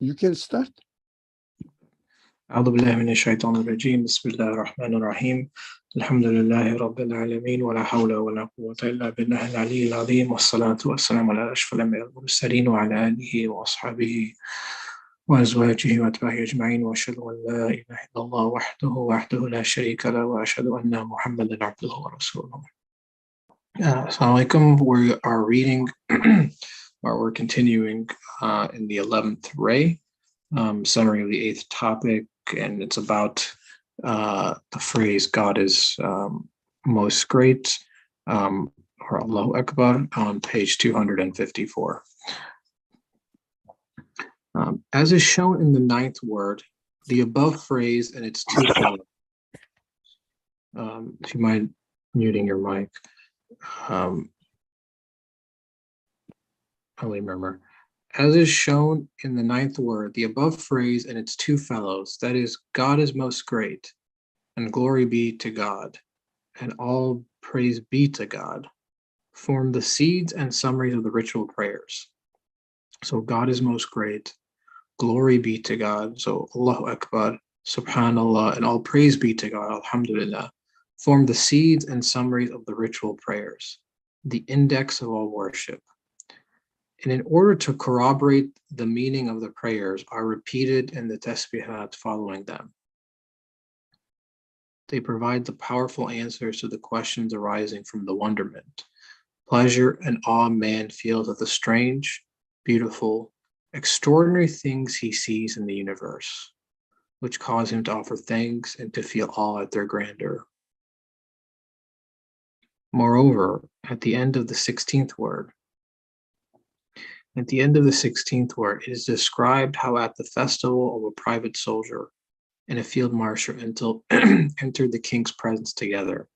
You can start. أعوذ بالله من الشيطان الرجيم بسم الله الرحمن الرحيم الحمد لله رب العالمين ولا حول ولا قوة إلا بالله العلي العظيم والصلاة والسلام على أشرف الأنبياء والمرسلين وعلى آله وأصحابه وأزواجه وأتباعه أجمعين وأشهد أن لا إله إلا الله وحده لا شريك له وأشهد أن محمدا عبده ورسوله. Assalamu alaikum. We are reading or we're continuing in the 11th ray, summary of the 8th topic, and it's about the phrase God is most great, or Allahu Akbar, on page 254. As is shown in the 9th word, the above phrase and its two fellows. If you mind muting your mic. I'll remember. As is shown in the 9th word, the above phrase and its two fellows, that is, God is most great, and glory be to God, and all praise be to God, form the seeds and summaries of the ritual prayers. So God is most great, glory be to God, so Allahu Akbar, Subhanallah, and all praise be to God, Alhamdulillah, form the seeds and summaries of the ritual prayers, the index of all worship. And in order to corroborate the meaning of the prayers are repeated in the tasbihat following them. They provide the powerful answers to the questions arising from the wonderment, pleasure, and awe man feels at the strange, beautiful, extraordinary things he sees in the universe, which cause him to offer thanks and to feel awe at their grandeur. Moreover, at the end of the 16th word, it is described how at the festival of a private soldier and a field marshal entered the king's presence together.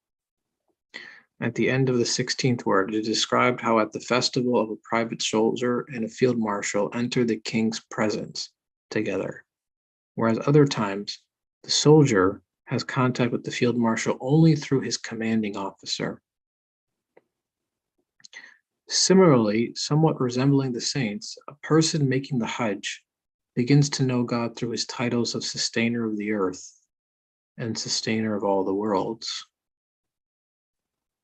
At the end of the 16th word, it is described how at the festival of a private soldier and a field marshal entered the king's presence together. Whereas other times, the soldier has contact with the field marshal only through his commanding officer. Similarly, somewhat resembling the saints, a person making the Hajj begins to know God through his titles of sustainer of the earth and sustainer of all the worlds.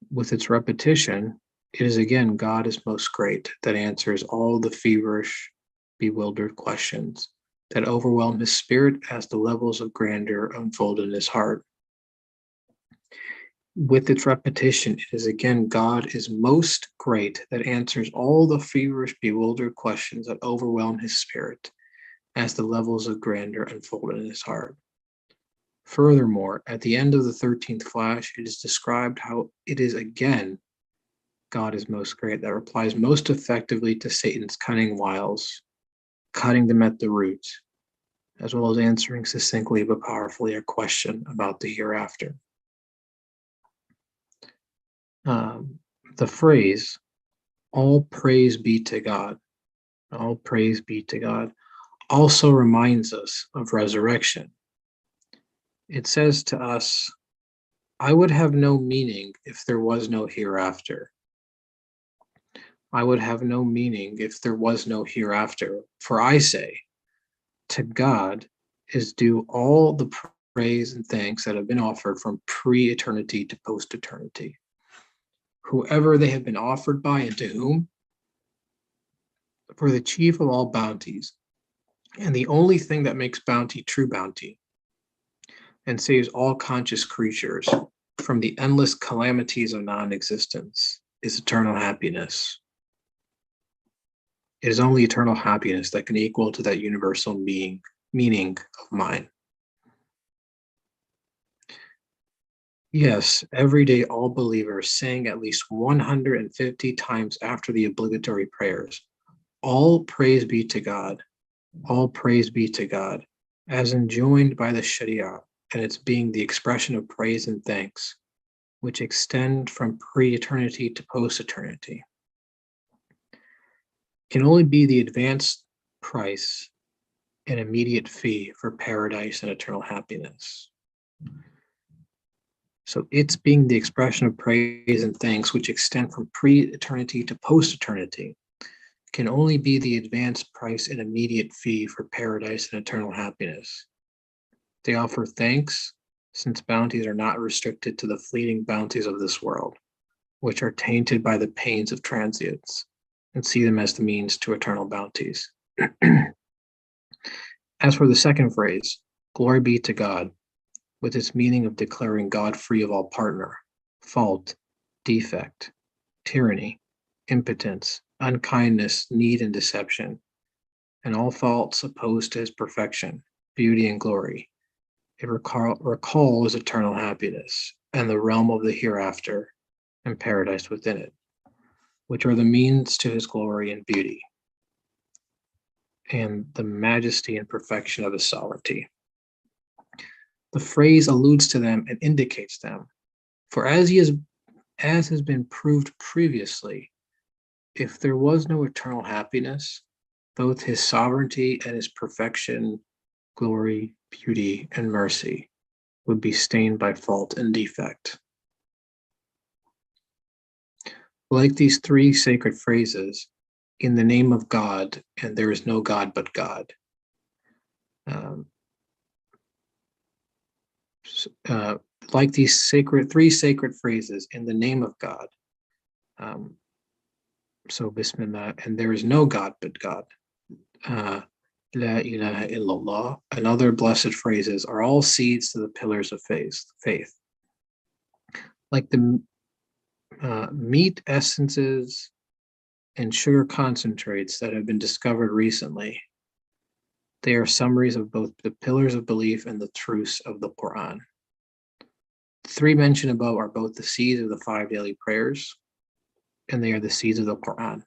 With its repetition, it is again God is most great that answers all the feverish, bewildered questions that overwhelm his spirit as the levels of grandeur unfold in his heart. With its repetition, it is again God is most great that answers all the feverish, bewildered questions that overwhelm his spirit as the levels of grandeur unfold in his heart. Furthermore, at the end of the 13th flash, it is described how it is again God is most great that replies most effectively to Satan's cunning wiles, cutting them at the root, as well as answering succinctly but powerfully a question about the hereafter. The phrase, all praise be to God, all praise be to God, also reminds us of resurrection. It says to us, I would have no meaning if there was no hereafter. I would have no meaning if there was no hereafter. For I say, to God is due all the praise and thanks that have been offered from pre-eternity to post-eternity. Whoever they have been offered by and to whom, for the chief of all bounties, and the only thing that makes bounty true bounty, and saves all conscious creatures from the endless calamities of non-existence, is eternal happiness. It is only eternal happiness that can equal to that universal meaning of mine. Yes, every day all believers saying at least 150 times after the obligatory prayers, all praise be to God, all praise be to God, as enjoined by the Sharia, and its being the expression of praise and thanks, which extend from pre-eternity to post-eternity, can only be the advanced price and immediate fee for paradise and eternal happiness. So it's being the expression of praise and thanks which extend from pre-eternity to post-eternity can only be the advanced price and immediate fee for paradise and eternal happiness. They offer thanks, since bounties are not restricted to the fleeting bounties of this world, which are tainted by the pains of transience, and see them as the means to eternal bounties. As for the second phrase, glory be to God, with its meaning of declaring God free of all partner, fault, defect, tyranny, impotence, unkindness, need, and deception, and all faults opposed to his perfection, beauty, and glory. It recalls eternal happiness and the realm of the hereafter and paradise within it, which are the means to his glory and beauty, and the majesty and perfection of his sovereignty. The phrase alludes to them and indicates them, for as has been proved previously, if there was no eternal happiness, both his sovereignty and his perfection, glory, beauty, and mercy would be stained by fault and defect. Like these three sacred phrases, in the name of God, and there is no God but God. Like these three sacred phrases, in the name of God. So Bismillah, and there is no God but God. La ilaha illallah, and other blessed phrases are all seeds to the pillars of faith. Like the meat essences and sugar concentrates that have been discovered recently, they are summaries of both the pillars of belief and the truths of the Quran. The three mentioned above are both the seeds of the 5 daily prayers, and they are the seeds of the Quran,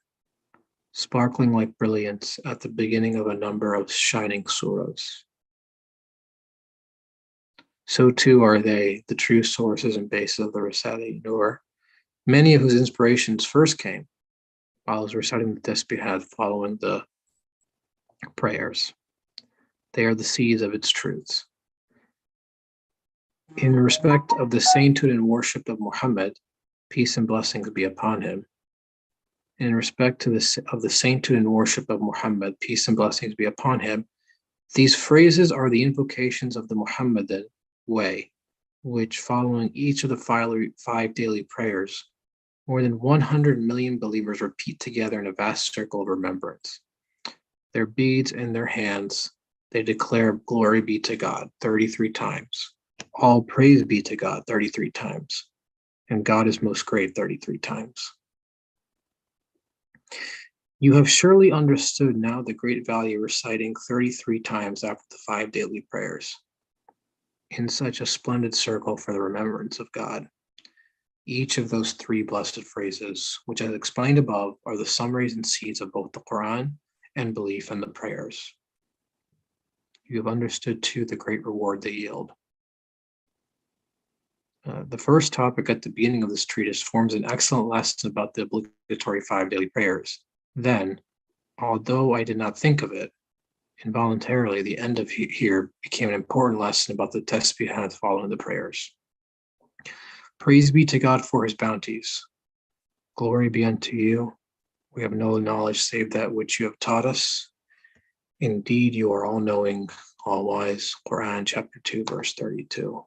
sparkling like brilliance at the beginning of a number of shining surahs. So too are they the true sources and bases of the Risale-i-Nur, many of whose inspirations first came while I was reciting the Tasbihat following the prayers. They are the seeds of its truths. In respect of the sainthood and worship of Muhammad, peace and blessings be upon him. In respect of the sainthood and worship of Muhammad, peace and blessings be upon him, these phrases are the invocations of the Muhammadan way, which, following each of the 5 daily prayers, more than 100 million believers repeat together in a vast circle of remembrance. Their beads in their hands, they declare glory be to God 33 times. All praise be to God 33 times. And God is most great 33 times. You have surely understood now the great value of reciting 33 times after the 5 daily prayers in such a splendid circle for the remembrance of God. Each of those 3 blessed phrases, which as explained above, are the summaries and seeds of both the Quran and belief and the prayers. You have understood too the great reward they yield. The first topic at the beginning of this treatise forms an excellent lesson about the obligatory 5 daily prayers. Then, although I did not think of it, involuntarily, the end of here became an important lesson about the tasbihat following the prayers. Praise be to God for his bounties. Glory be unto you. We have no knowledge save that which you have taught us. Indeed, you are all-knowing, all-wise. Quran chapter 2, verse 32.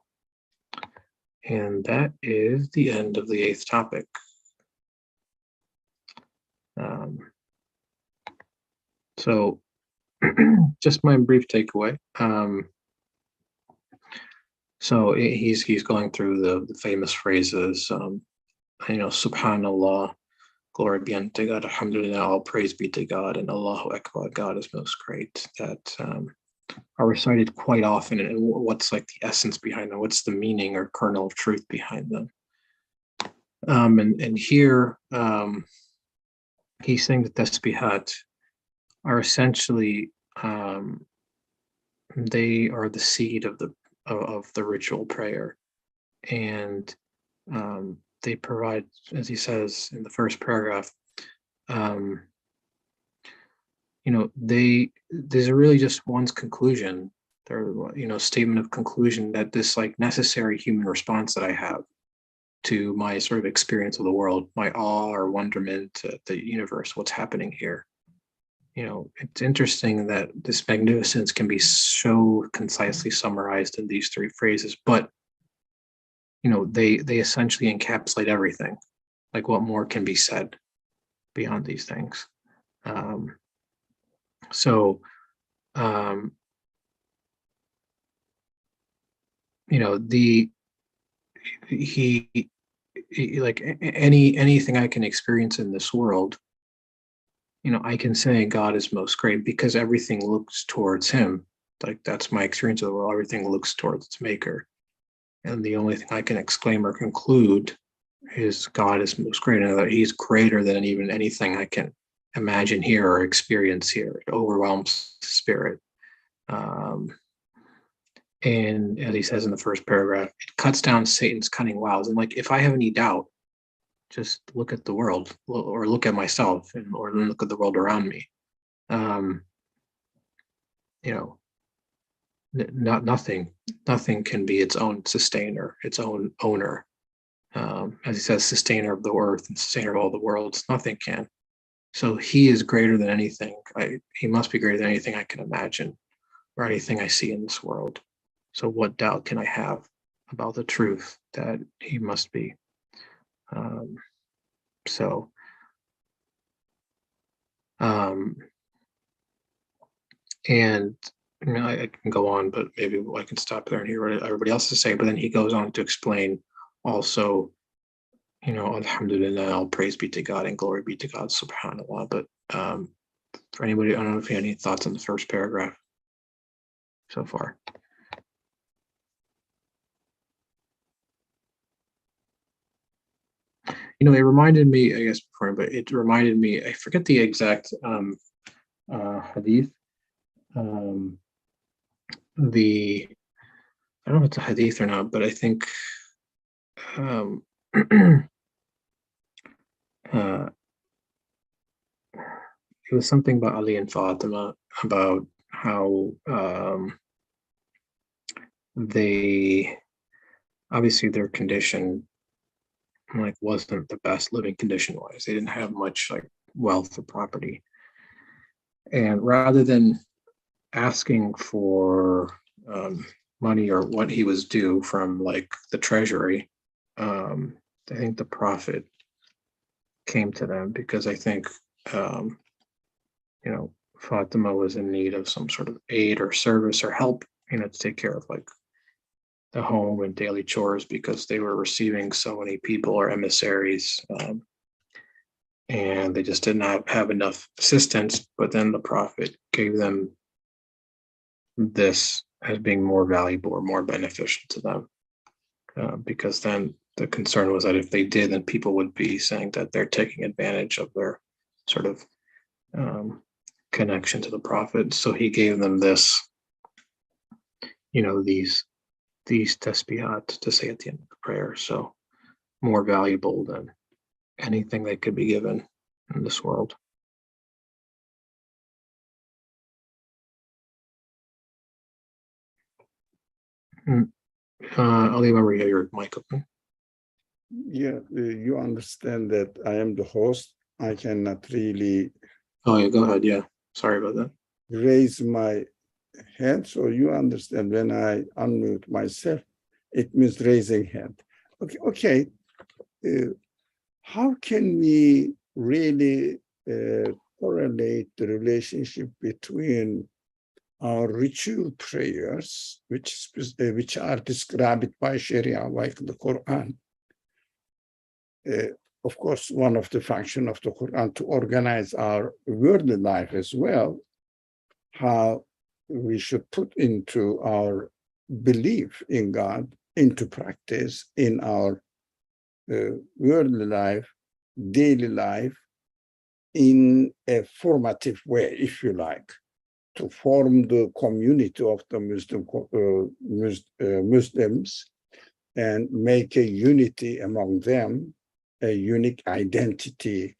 And that is the end of the 8th topic. So just my brief takeaway. So he's going through the famous phrases, Subhanallah, glory be unto God, Alhamdulillah, all praise be to God, and Allahu Akbar, God is most great, that are recited quite often, and what's like the essence behind them, what's the meaning or kernel of truth behind them. And here he's saying that tasbihat are essentially they are the seed of the ritual prayer, and they provide, as he says in the first paragraph, these are really just one's conclusion. They're statement of conclusion that this like necessary human response that I have to my sort of experience of the world, my awe or wonderment at the universe, what's happening here. it's interesting that this magnificence can be so concisely summarized in these three phrases, but they essentially encapsulate everything. Like, what more can be said beyond these things? So, he like anything I can experience in this world, I can say God is most great because everything looks towards him. Like, that's my experience of the world. Everything looks towards its maker. And the only thing I can exclaim or conclude is God is most great, and that he's greater than even anything I can imagine here or experience here. It overwhelms the spirit. And as he says in the first paragraph, it cuts down Satan's cunning wiles. And like, if I have any doubt, just look at the world or look at myself or look at the world around me. Nothing can be its own sustainer, its own owner. As he says, sustainer of the earth and sustainer of all the worlds, nothing can. So he is greater than anything. He must be greater than anything I can imagine or anything I see in this world. So what doubt can I have about the truth that he must be? And I can go on, but maybe I can stop there and hear what everybody else is saying. But then he goes on to explain also, alhamdulillah, all praise be to God and glory be to God, subhanallah. But for anybody, I don't know if you have any thoughts on the first paragraph so far. It reminded me, I guess before, but it reminded me, I forget the exact hadith. I don't know if it's a hadith or not, but I think it was something about Ali and Fatima, about how they, obviously their condition wasn't the best living condition wise. They didn't have much wealth or property. And rather than asking for money or what he was due from the treasury, I think the Prophet came to them because I think Fatima was in need of some sort of aid or service or help, to take care of the home and daily chores, because they were receiving so many people or emissaries, and they just did not have enough assistance. But then the Prophet gave them this as being more valuable or more beneficial to them, because then the concern was that if they did, then people would be saying that they're taking advantage of their sort of connection to the Prophet. So he gave them this, these tasbihat to say at the end of the prayer. So more valuable than anything that could be given in this world. Ali, remember you have your mic open. Yeah, you understand that I am the host. I cannot really. Oh yeah, go ahead. Yeah, sorry about that. Raise my hand, so you understand when I unmute myself, it means raising hand. Okay. How can we really correlate the relationship between our ritual prayers, which are described by Sharia, like the Quran? Of course, one of the functions of the Quran to organize our worldly life as well, how we should put into our belief in God into practice in our worldly life, daily life, in a formative way, if you like, to form the community of the Muslims and make a unity among them, a unique identity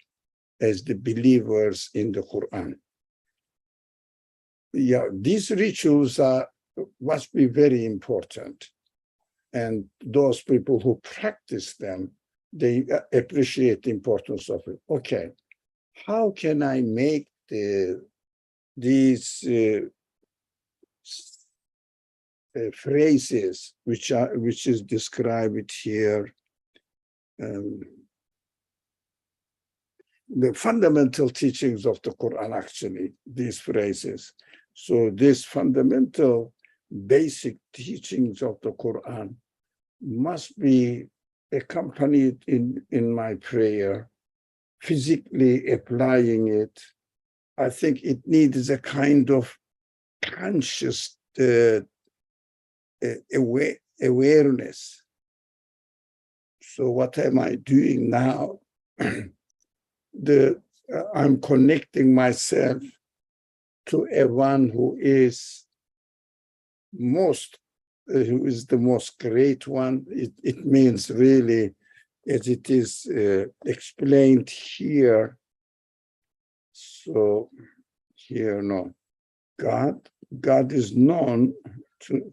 as the believers in the Quran. Yeah, these rituals must be very important. And those people who practice them, they appreciate the importance of it. Okay, how can I make the these phrases which is described here, the fundamental teachings of the Quran, actually, these phrases. So these fundamental basic teachings of the Quran must be accompanied in my prayer, physically applying it. I think it needs a kind of conscious awareness. So what am I doing now? I'm connecting myself to a one who is the most great one. It means really, as it is explained here. So here, no, God is known to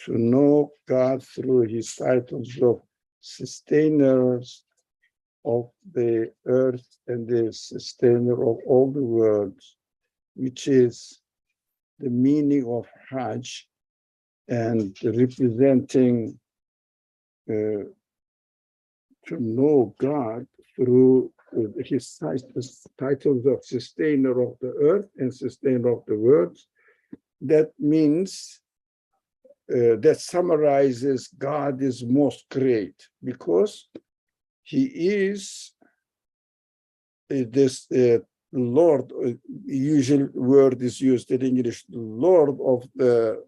know God through his titles of sustainers of the earth and the sustainer of all the worlds, which is the meaning of Hajj, and representing to know God through his titles of sustainer of the earth and sustainer of the worlds. That means that summarizes God is most great, because he is this Lord, usual word is used in English, Lord of the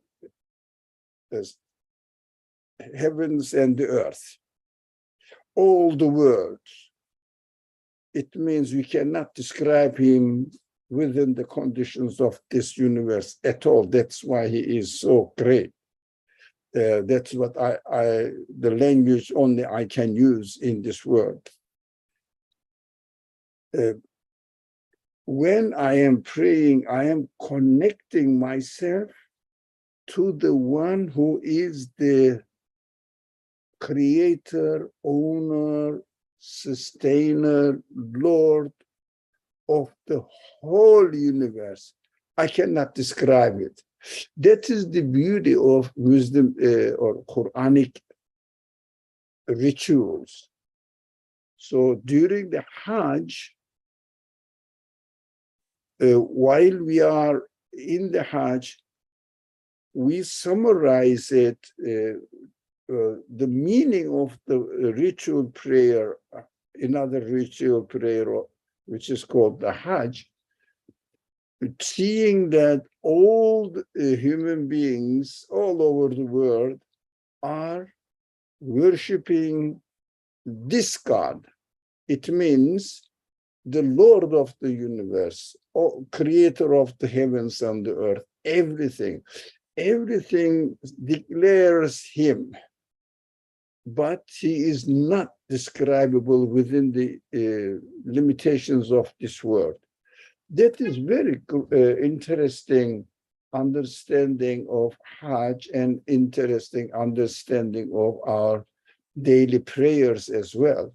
heavens and the earth, all the worlds. It means we cannot describe him within the conditions of this universe at all. That's why he is so great. That's what the language only I can use in this world. When I am praying, I am connecting myself to the one who is the creator, owner, sustainer, Lord of the whole universe. I cannot describe it. That is the beauty of wisdom or Quranic rituals. So during the Hajj, while we are in the Hajj, we summarize it, the meaning of the ritual prayer, another ritual prayer, which is called the Hajj, seeing that all human beings all over the world are worshiping this God. It means the Lord of the universe, creator of the heavens and the earth, everything declares him, but he is not describable within the limitations of this world. That is very interesting understanding of Hajj and interesting understanding of our daily prayers as well,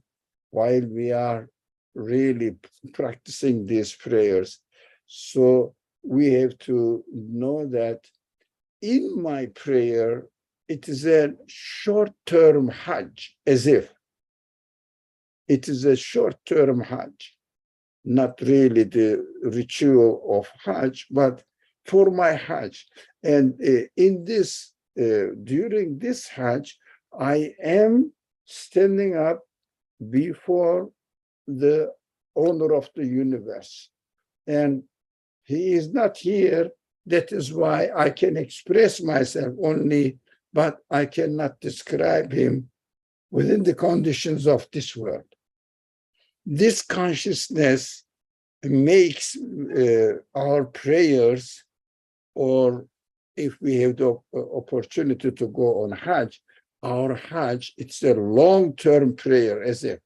while we are really practicing these prayers. So we have to know that in my prayer, it is a short-term Hajj, as if it is a short-term Hajj, not really the ritual of Hajj, but for my Hajj. And in this, during this Hajj, I am standing up before the owner of the universe. And he is not here. That is why I can express myself only, but I cannot describe him within the conditions of this world. This consciousness makes our prayers, or if we have the opportunity to go on Hajj, our Hajj, it's a long-term prayer, as if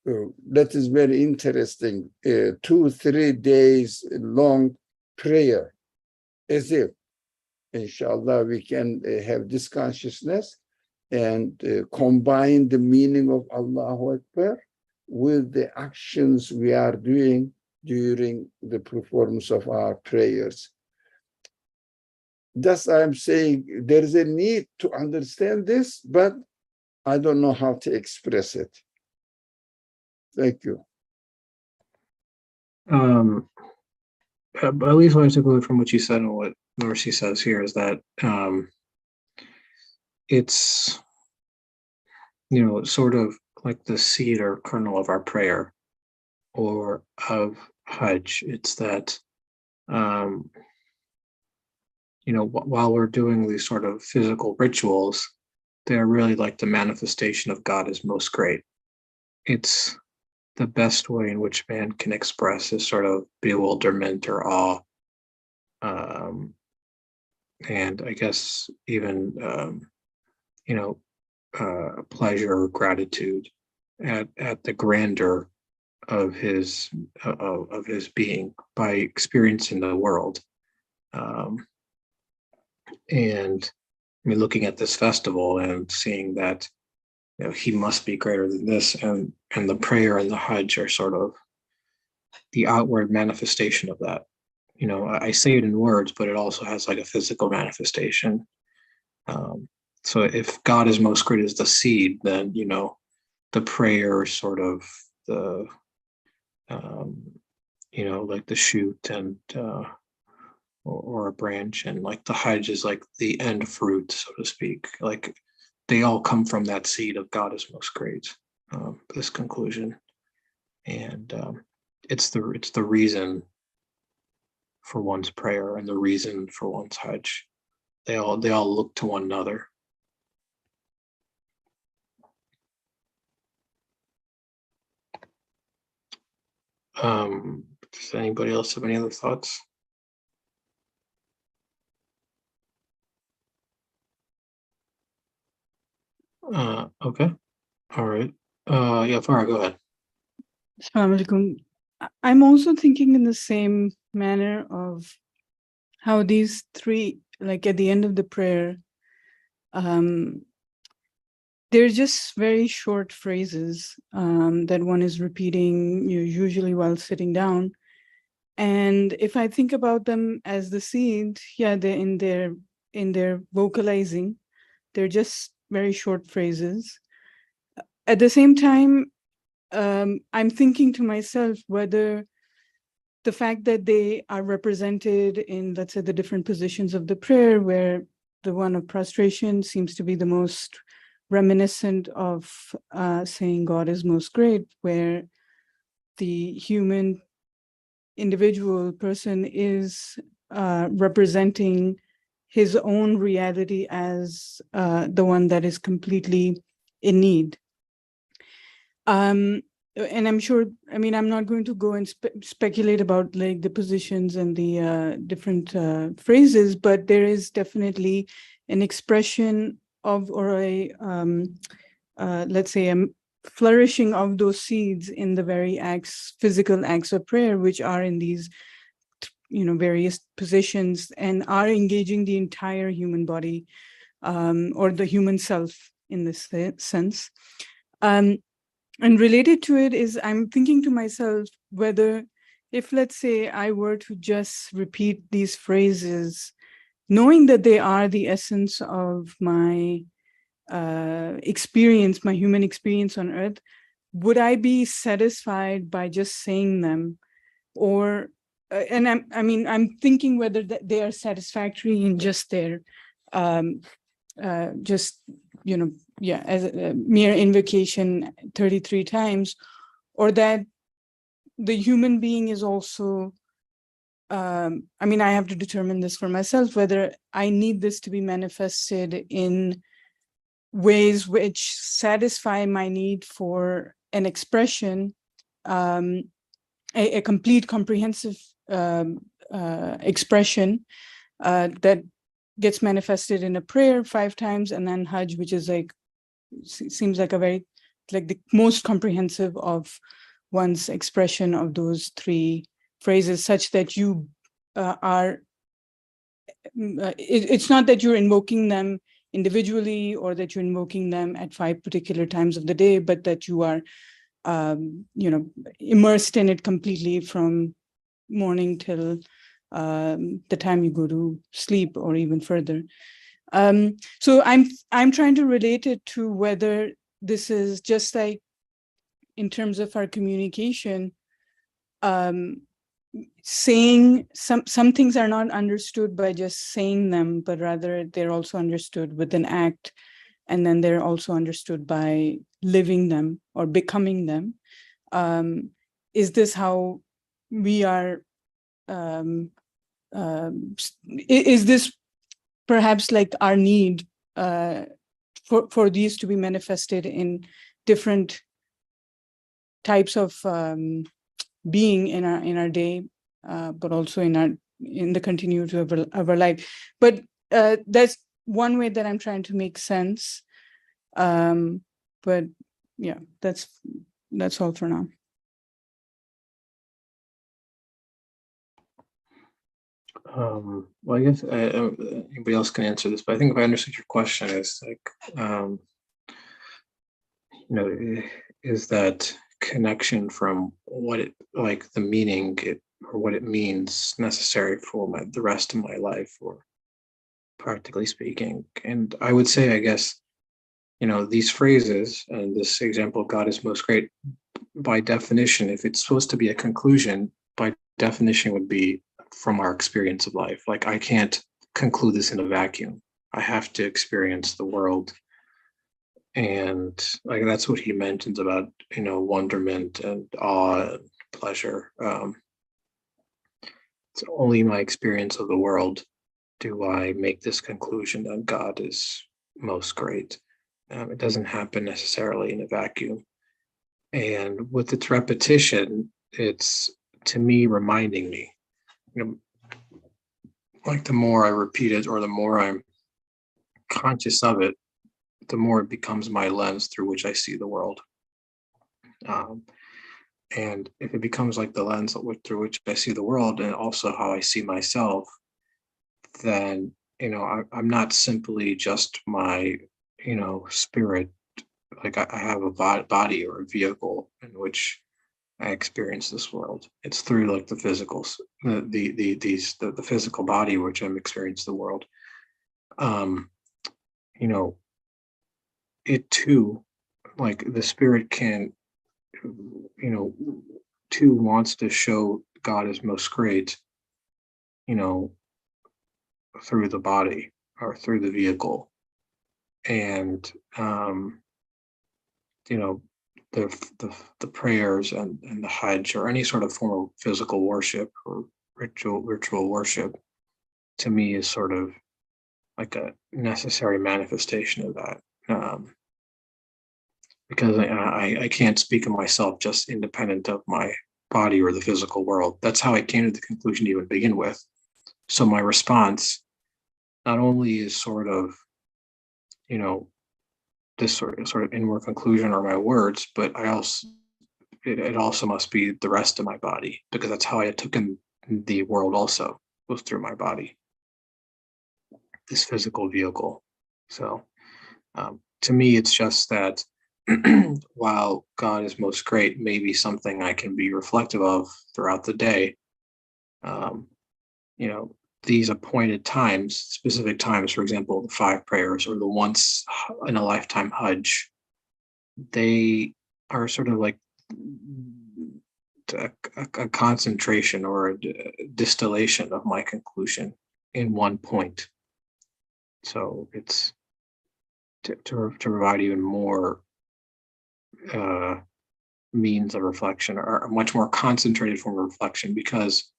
that is very interesting, 2-3 days long prayer, as if, inshallah, we can have this consciousness and combine the meaning of Allahu Akbar with the actions we are doing during the performance of our prayers. Thus, I'm saying there is a need to understand this, but I don't know how to express it. Thank you. At least what I took away from what you said and what Mercy says here is that it's, sort of like the seed or kernel of our prayer or of Hajj. It's that, while we're doing these sort of physical rituals, they're really like the manifestation of God is most great. It's the best way in which man can express his sort of bewilderment or awe. And I guess even, pleasure or gratitude at the grandeur of his being by experiencing the world. And I mean, looking at this festival and seeing that, he must be greater than this, and the prayer and the Hajj are sort of the outward manifestation of that. I say it in words, but it also has like a physical manifestation. So if God is most great as the seed, then, the prayer is sort of the, like the shoot and, or a branch, and like the Hajj is like the end fruit, so to speak. Like they all come from that seed of God is most great, this conclusion. And it's the reason for one's prayer and the reason for one's Hajj. They all look to one another. Does anybody else have any other thoughts? Okay. All right. Yeah, Farah, go ahead. Assalamu alaikum. I'm also thinking in the same manner of how these three, like at the end of the prayer, they're just very short phrases that one is repeating usually while sitting down. And if I think about them as the seed, yeah, they're in their vocalizing, they're just very short phrases. At the same time, I'm thinking to myself whether the fact that they are represented in, let's say, the different positions of the prayer, where the one of prostration seems to be the most reminiscent of saying God is most great, where the human individual person is representing his own reality as the one that is completely in need. And I'm sure, I mean, I'm not going to go and speculate about like the positions and the different phrases, but there is definitely an expression of, or a, let's say, a flourishing of those seeds in the very acts, physical acts of prayer, which are in these, various positions and are engaging the entire human body or the human self in this sense. And related to it is, I'm thinking to myself whether, if let's say I were to just repeat these phrases, knowing that they are the essence of my experience, my human experience on earth, would I be satisfied by just saying them? Or, and I'm thinking whether they are satisfactory in just their, as a mere invocation 33 times, or that the human being is also, I have to determine this for myself, whether I need this to be manifested in ways which satisfy my need for an expression, a complete, comprehensive expression that gets manifested in a prayer 5 times, and then Hajj, which is like, seems like a very, like the most comprehensive of one's expression of those 3 phrases, such that you it's not that you're invoking them individually or that you're invoking them at 5 particular times of the day, but that you are immersed in it completely from morning till the time you go to sleep or even further. So I'm trying to relate it to whether this is just like in terms of our communication, saying some things are not understood by just saying them, but rather they're also understood with an act, and then they're also understood by living them or becoming them. Is this how we are? Is this perhaps like our need for these to be manifested in different types of being in our day, but also in the continuity of our life? But that's one way that I'm trying to make sense. But yeah, that's all for now. Well, I guess anybody else can answer this, but I think if I understood your question, is like, is that connection from what it, like the meaning it, or what it means necessary for the rest of my life, or practically speaking. And I would say, I guess, these phrases and this example, God is most great, by definition, if it's supposed to be a conclusion, by definition would be from our experience of life. Like, I can't conclude this in a vacuum. I have to experience the world. And like, that's what he mentions about, wonderment and awe and pleasure. It's only my experience of the world do I make this conclusion that God is most great. It doesn't happen necessarily in a vacuum. And with its repetition, it's, to me, reminding me, like the more I repeat it or the more I'm conscious of it, the more it becomes my lens through which I see the world. And if it becomes like the lens through which I see the world, and also how I see myself, then, I'm not simply just my, spirit. Like, I have a body or a vehicle in which I experience this world. It's through like the physicals, the physical body which I'm experiencing the world. It too, like the spirit can, too wants to show God is most great, through the body or through the vehicle. And the prayers and the Hajj, or any sort of form of physical worship or ritual worship, to me is sort of like a necessary manifestation of that. Because I can't speak of myself just independent of my body or the physical world. That's how I came to the conclusion to even begin with. So my response not only is sort of, this sort of inward conclusion or my words, but it also must be the rest of my body, because that's how I took in the world also, was through my body, this physical vehicle. So to me, it's just that while God is most great may be something I can be reflective of throughout the day, these appointed times, specific times, for example, the 5 prayers or the once in a lifetime Hajj, they are sort of like a concentration or a distillation of my conclusion in one point. So it's to provide even more means of reflection, or a much more concentrated form of reflection, because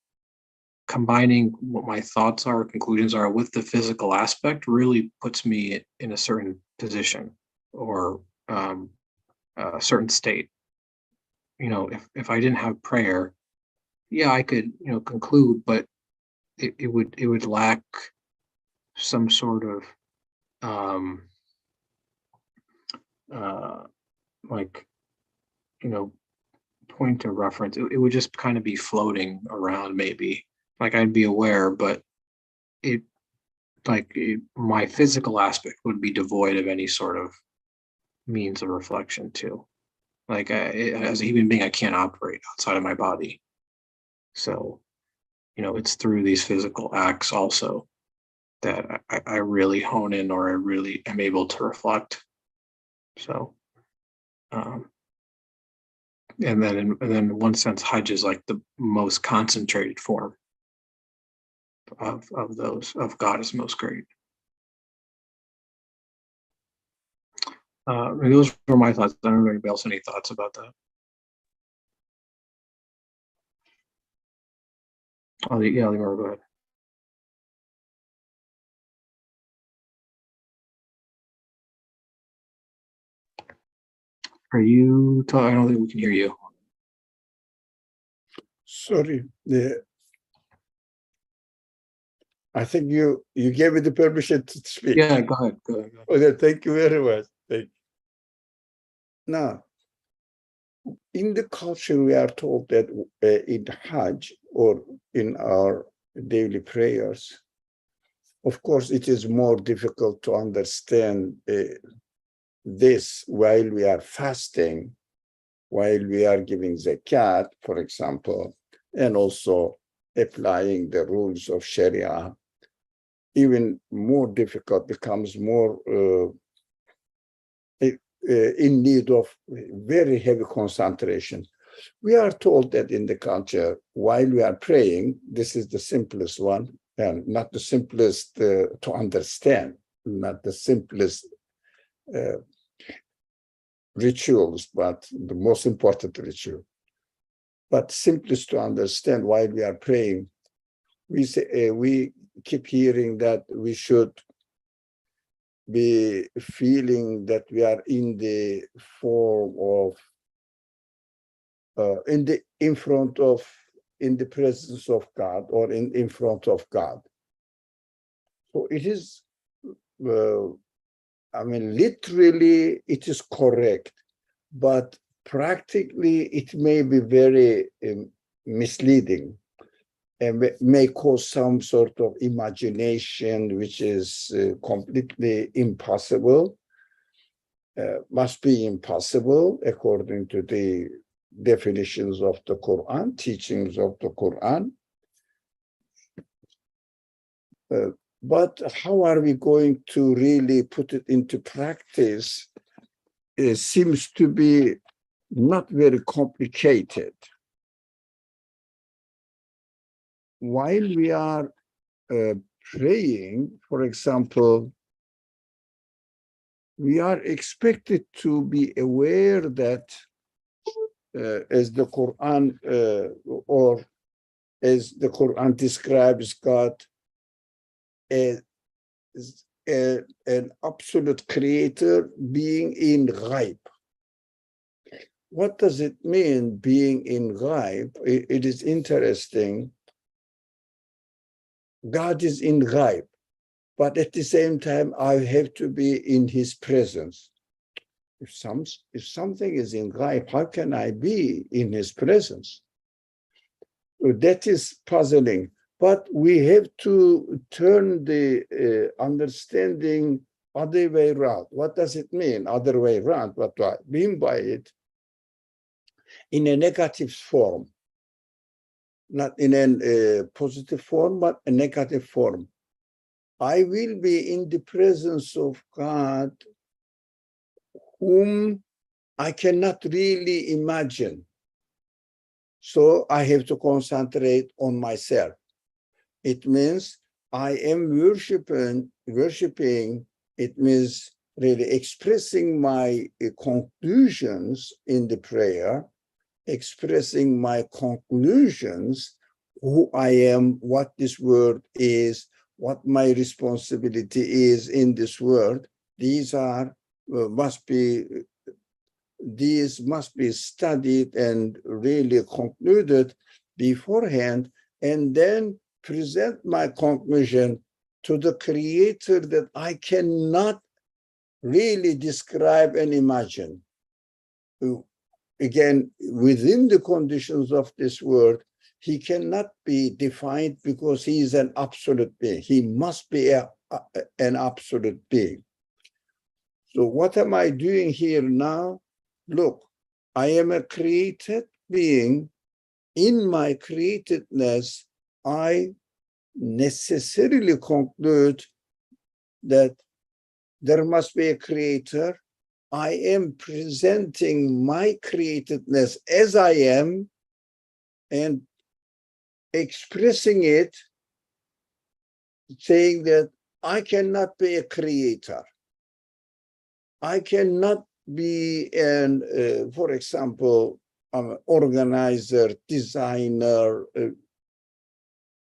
combining what my thoughts are, conclusions are, with the physical aspect really puts me in a certain position or a certain state. If I didn't have prayer, yeah, I could, conclude, but it would lack some sort of like, point of reference. It would just kind of be floating around, maybe. Like, I'd be aware, but my physical aspect would be devoid of any sort of means of reflection too. Like as a human being, I can't operate outside of my body. So, it's through these physical acts also that I really hone in, or I really am able to reflect. So, and then in one sense, Hajj is like the most concentrated form of God is most great. Those were my thoughts. I don't know if anybody else has any thoughts about that. Oh, yeah, Limor, go ahead. Are you talking? I don't think we can hear you. Sorry. I think you gave me the permission to speak. Yeah, go ahead. Go ahead. Okay, thank you very much. Thank you. Now, in the culture, we are told that in Hajj or in our daily prayers, of course, it is more difficult to understand this while we are fasting, while we are giving zakat, for example, and also applying the rules of Sharia. Even more difficult becomes more in need of very heavy concentration. We are told that in the culture, while we are praying, this is the simplest one, and not the simplest to understand, not the simplest rituals, but the most important ritual. But simplest to understand while we are praying, we say we keep hearing that we should be feeling that we are in the form of in the presence of God, or in front of God. So it is, literally it is correct, but practically it may be very misleading, and may cause some sort of imagination which is completely impossible, must be impossible according to the definitions of the Quran, teachings of the Quran. But how are we going to really put it into practice? It seems to be not very complicated. While we are praying, for example, we are expected to be aware that as the Quran or as the Quran describes God as an absolute creator being in ghaib. What does it mean, being in ghaib? It is interesting. God is in ghaib, but at the same time, I have to be in his presence. If something is in ghaib, how can I be in his presence? So that is puzzling. But we have to turn the understanding other way around. What does it mean, other way around? What do I mean by it? In a negative form, not in a positive form, but a negative form. I will be in the presence of God whom I cannot really imagine. So I have to concentrate on myself. It means I am worshiping, it means really expressing my conclusions in the prayer, expressing my conclusions, who I am, what this world is, what my responsibility is in this world. These must be studied and really concluded beforehand, and then present my conclusion to the creator that I cannot really describe and imagine. Again, within the conditions of this world, he cannot be defined because he is an absolute being. He must be an absolute being. So what am I doing here now? Look, I am a created being. In my createdness, I necessarily conclude that there must be a creator. I am presenting my createdness as I am and expressing it, saying that I cannot be a creator. I cannot be for example, an organizer, designer,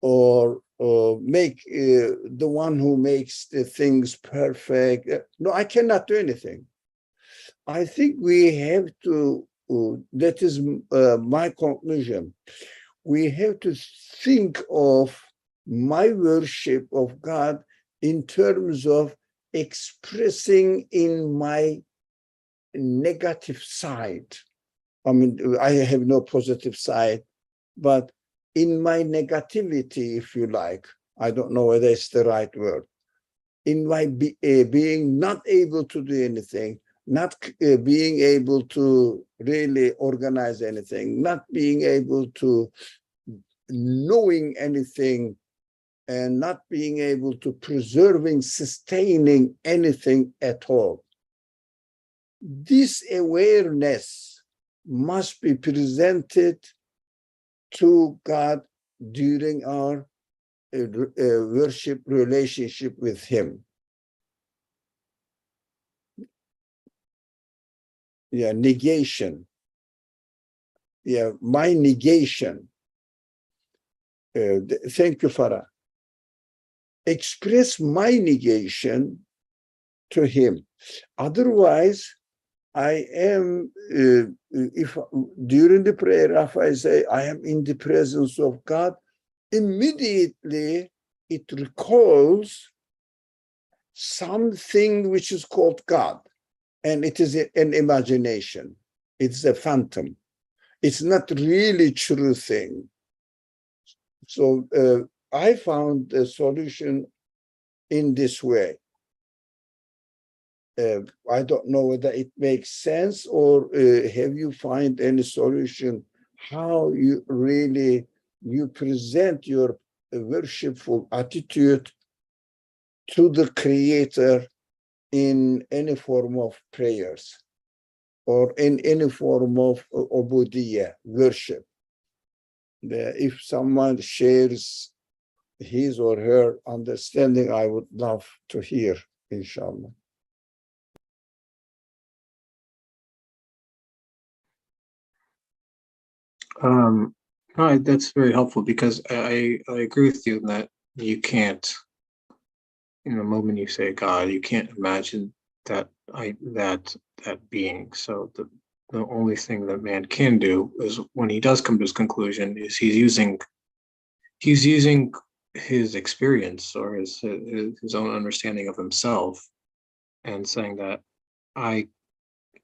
or make the one who makes the things perfect. No, I cannot do anything. I think we have to, that is my conclusion. We have to think of my worship of God in terms of expressing in my negative side. I mean, I have no positive side, but in my negativity, if you like, I don't know whether it's the right word, in my being not able to do anything, not being able to really organize anything, not being able to knowing anything, and not being able to preserving, sustaining anything at all. This awareness must be presented to God during our worship relationship with Him. Yeah, negation. Yeah, my negation. Thank you, Farah. Express my negation to Him. Otherwise, I am, if during the prayer, if I say I am in the presence of God, immediately it recalls something which is called God, and it is an imagination. It's a phantom. It's not really true thing. So I found a solution in this way. I don't know whether it makes sense, or have you find any solution how you really present your worshipful attitude to the Creator in any form of prayers or in any form of ubudiyya, worship. If someone shares his or her understanding, I would love to hear, inshallah. No, that's very helpful, because I agree with you that you can't, in the moment you say God, you can't imagine that being. So the only thing that man can do is, when he does come to his conclusion, is he's using his experience or his own understanding of himself, and saying that I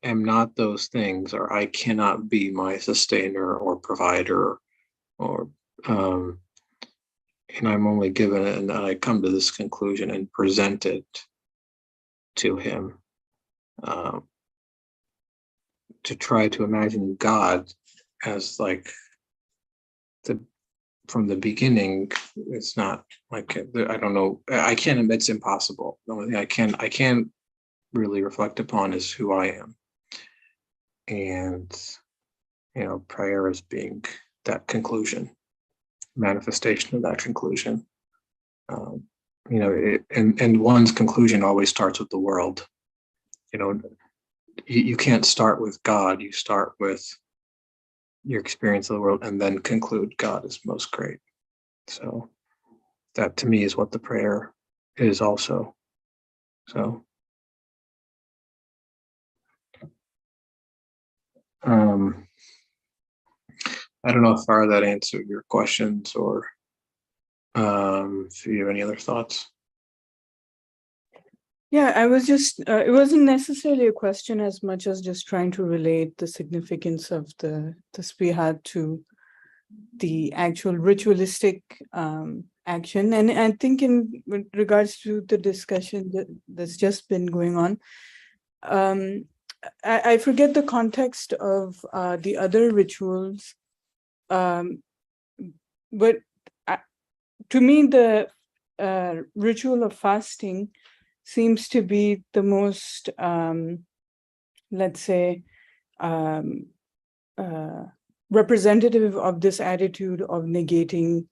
am not those things, or I cannot be my sustainer or provider, or and I'm only given it, and I come to this conclusion and present it to him. To try to imagine God as like from the beginning, it's not like, I don't know. I can't. It's impossible. The only thing I can really reflect upon is who I am, and prayer as being that conclusion, manifestation of that conclusion. And one's conclusion always starts with the world. You can't start with God. You start with your experience of the world and then conclude God is most great. So that, to me, is what the prayer is also. So I don't know if far that answered your questions, or if you have any other thoughts. Yeah, I was just, it wasn't necessarily a question as much as just trying to relate the significance of the tasbihat to the actual ritualistic action. And I think with regards to the discussion that's just been going on, I forget the context of the other rituals, but to me, the ritual of fasting seems to be the most, let's say, representative of this attitude of negating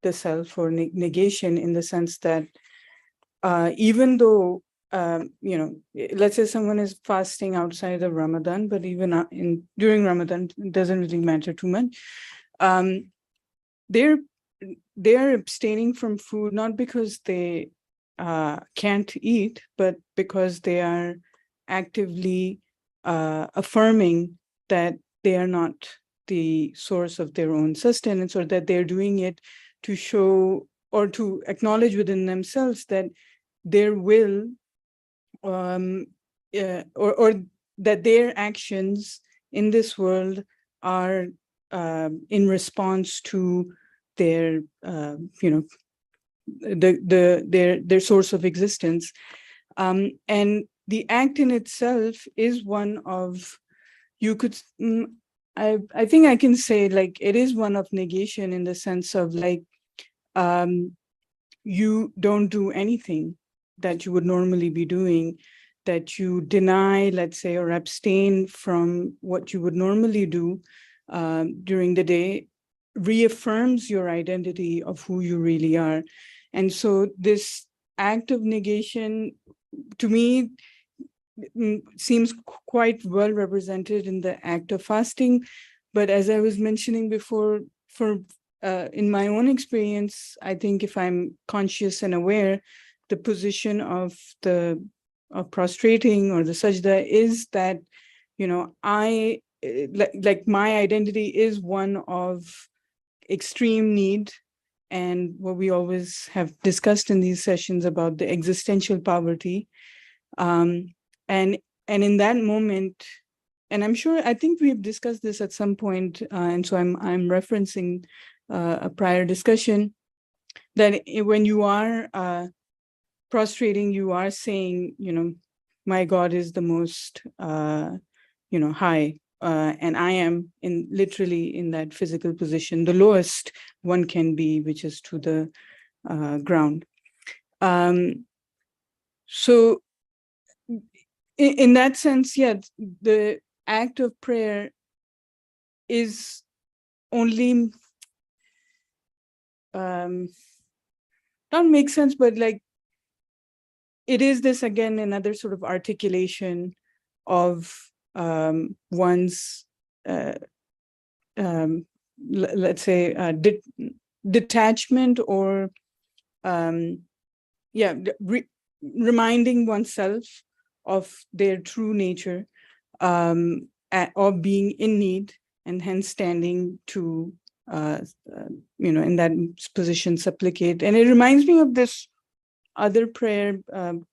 the self, or negation, in the sense that even though, let's say someone is fasting outside of Ramadan, but even during Ramadan, it doesn't really matter too much. They're abstaining from food, not because they can't eat, but because they are actively affirming that they are not the source of their own sustenance, or that they're doing it to show or to acknowledge within themselves that their will or that their actions in this world are in response to their their source of existence, and the act in itself is one of, you could I think I can say, like, it is one of negation, in the sense of, like, you don't do anything that you would normally be doing, that you deny, let's say, or abstain from what you would normally do during the day, reaffirms your identity of who you really are. And so this act of negation, to me, seems quite well represented in the act of fasting. But as I was mentioning before, in my own experience, I think if I'm conscious and aware, the position of prostrating or the sajda is that, I like my identity is one of extreme need, and what we always have discussed in these sessions about the existential poverty. And in that moment, and I'm sure, I think we've discussed this at some point, and so I'm referencing a prior discussion, that when you are prostrating, you are saying, my God is the most, high, and I am literally in that physical position, the lowest one can be, which is to the ground. So in that sense, yeah, the act of prayer is only, not make sense, but like, it is this, again, another sort of articulation of one's, let's say, detachment, or reminding oneself of their true nature, of being in need, and hence standing to, in that position, supplicate. And it reminds me of this other prayer,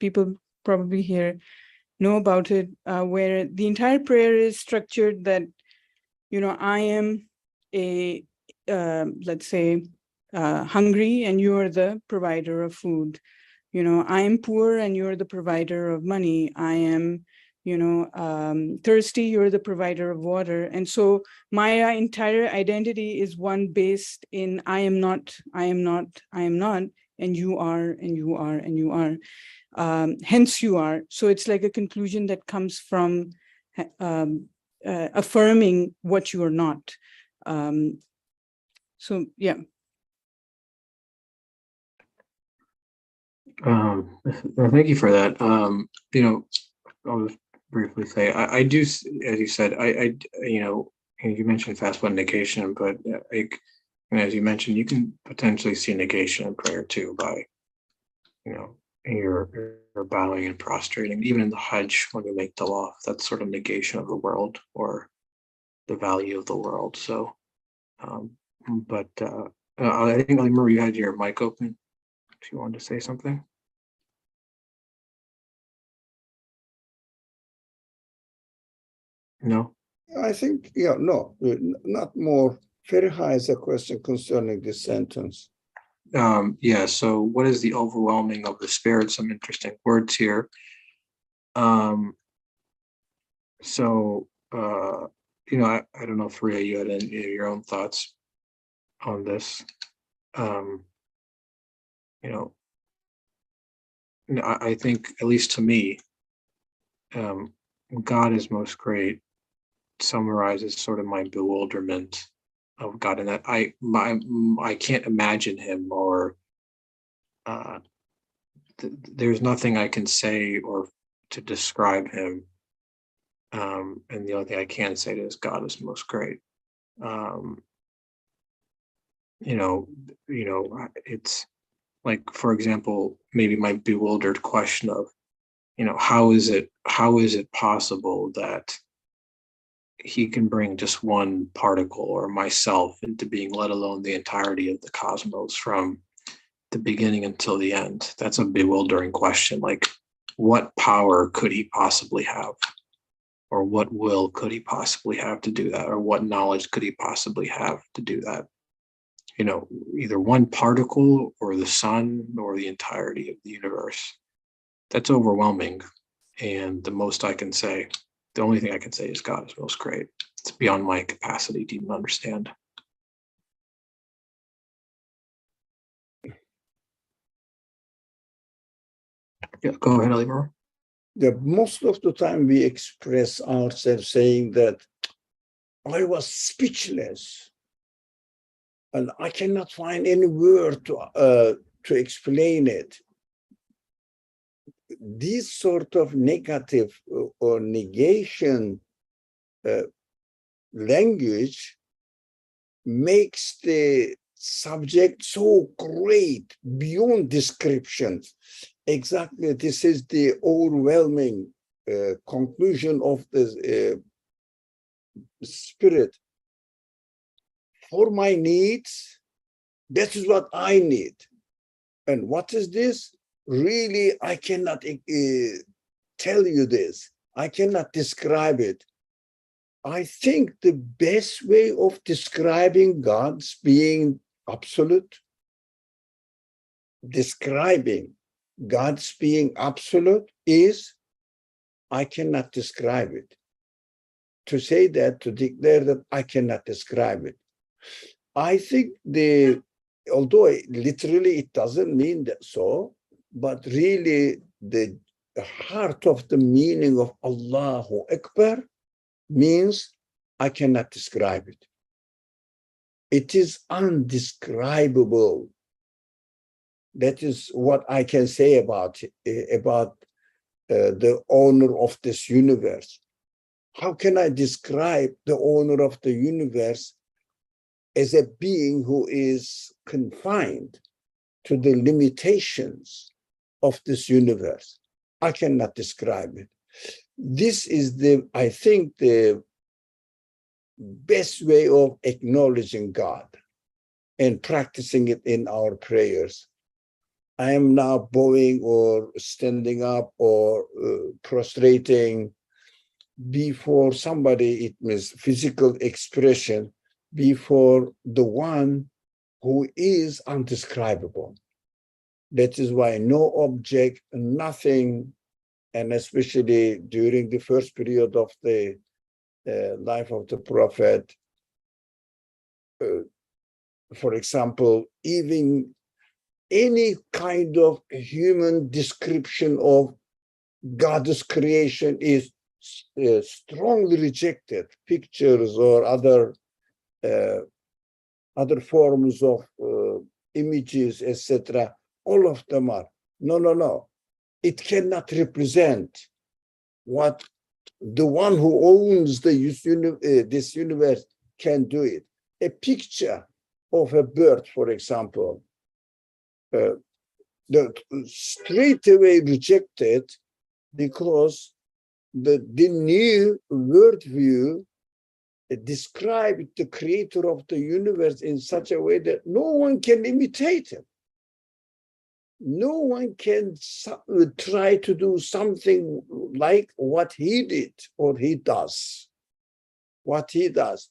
people probably here know about it, where the entire prayer is structured that, I am let's say, hungry, and you are the provider of food. I am poor, and you're the provider of money. I am, thirsty, you're the provider of water. And so my entire identity is one based in I am not, I am not, I am not, and you are, and you are, and you are. Hence you are. So it's like a conclusion that comes from affirming what you are not. So, yeah. Thank you for that. I'll just briefly say, I do, as you said, you mentioned fast one negation, but as you mentioned, you can potentially see negation in prayer too by, you're bowing and prostrating. Even in the Hajj, when you make tawaf, that's sort of negation of the world or the value of the world. So, I think, remember you had your mic open if you wanted to say something. No? I think, no, not more. Fariha has a question concerning this sentence. So what is the overwhelming of the spirit? Some interesting words here. So, I don't know if Ria, you had any of your own thoughts on this. Um, you know, I think, at least to me, um, God is most great summarizes sort of my bewilderment of God, and that I can't imagine him, or uh, there's nothing I can say or to describe him. And the only thing I can say is God is most great. Um, you know, it's like, for example, maybe my bewildered question of, how is it possible that he can bring just one particle or myself into being, let alone the entirety of the cosmos from the beginning until the end? That's a bewildering question. Like, what power could he possibly have? Or what will could he possibly have to do that? Or what knowledge could he possibly have to do that? Either one particle or the sun or the entirety of the universe. That's overwhelming. And the only thing I can say is God is most great. It's beyond my capacity to even understand. Yeah, go ahead, Alibor. Most of the time we express ourselves saying that I was speechless and I cannot find any word to explain it. This sort of negative or negation language makes the subject so great beyond descriptions. Exactly, this is the overwhelming conclusion of the spirit. For my needs, that is what I need. And what is this? Really, I cannot tell you this. I cannot describe it. I think the best way of describing God's being absolute, describing God's being absolute, is I cannot describe it. To say that, to declare that I cannot describe it. I think although literally it doesn't mean that so, but really the heart of the meaning of Allahu Akbar means I cannot describe it. It is undescribable. That is what I can say about the owner of this universe. How can I describe the owner of the universe as a being who is confined to the limitations of this universe? I cannot describe it. This is I think, the best way of acknowledging God and practicing it in our prayers. I am now bowing or standing up or prostrating before somebody. It means physical expression before the one who is undescribable. That is why no object, nothing, and especially during the first period of the life of the Prophet, for example, even any kind of human description of God's creation is strongly rejected. Pictures or other forms of images, etc., all of them are, no. It cannot represent what the one who owns this universe can do it. A picture of a bird, for example, straight away rejected because the new worldview described the creator of the universe in such a way that no one can imitate him. No one can try to do something like what he did or he does. What he does.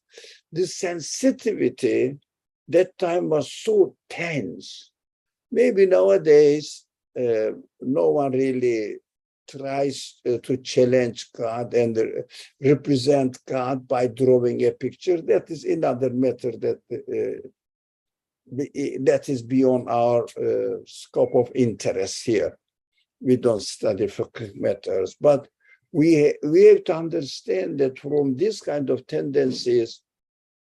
The sensitivity that time was so tense. Maybe nowadays, no one really tries to challenge God and represent God by drawing a picture. That is another matter that is beyond our scope of interest here. We don't study fiqh matters, but we have to understand that from this kind of tendencies,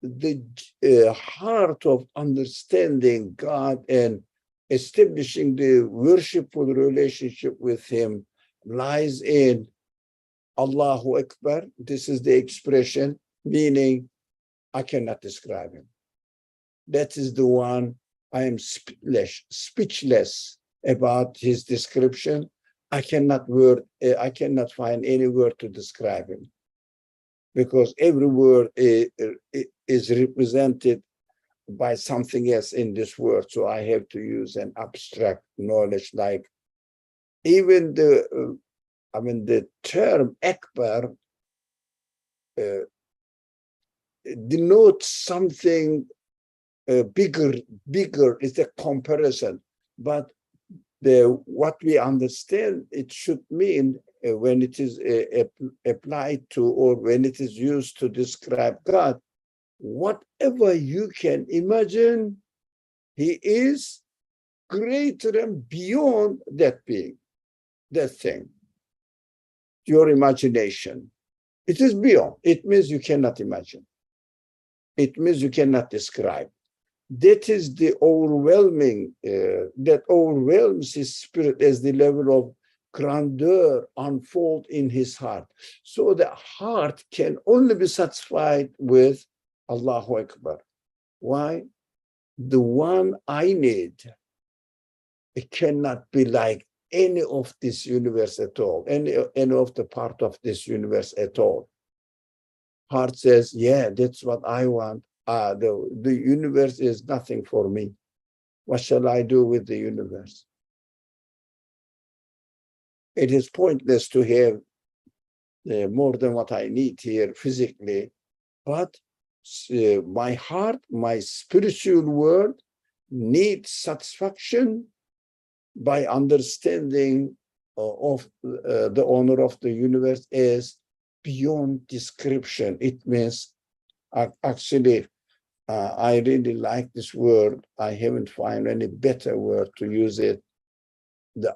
the heart of understanding God and establishing the worshipful relationship with Him lies in Allahu Akbar. This is the expression, meaning I cannot describe Him. That is the one I am speechless about His description. I cannot find any word to describe Him, because every word is represented by something else in this word. So I have to use an abstract knowledge, like even the term Akbar denotes something bigger is a comparison, but what we understand it should mean when it is applied to, or when it is used to describe God, whatever you can imagine, He is greater and beyond that being, that thing, your imagination. It is beyond. It means you cannot imagine. It means you cannot describe. That is the overwhelming, that overwhelms His spirit as the level of grandeur unfold in His heart. So the heart can only be satisfied with Allahu Akbar. Why? The one I need, it cannot be like any of this universe at all, any of the part of this universe at all. Heart says, yeah, that's what I want. The universe is nothing for me. What shall I do with the universe? It is pointless to have more than what I need here physically, but my heart, my spiritual world needs satisfaction by understanding of the owner of the universe as beyond description. It means, actually, I really like this word. I haven't found any better word to use it. The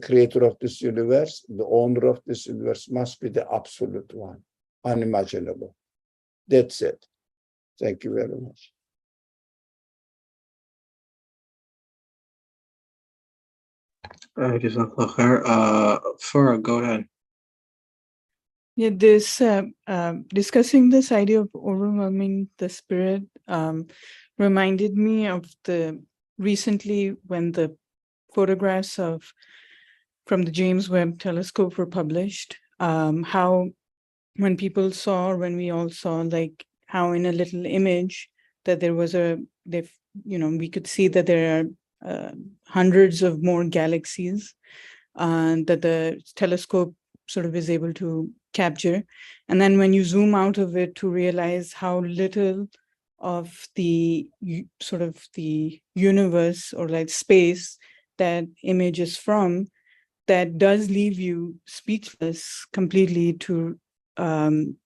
creator of this universe, the owner of this universe must be the absolute one, unimaginable. That's it. Thank you very much. Jazakallah khair. Farah, go ahead. Yeah, this discussing this idea of overwhelming the spirit reminded me of recently when the photographs from the James Webb Telescope were published, how when we all saw, like how in a little image that there was we could see that there are hundreds of more galaxies that the telescope sort of is able to capture. And then when you zoom out of it to realize how little of the sort of the universe or like space that image is from, that does leave you speechless completely and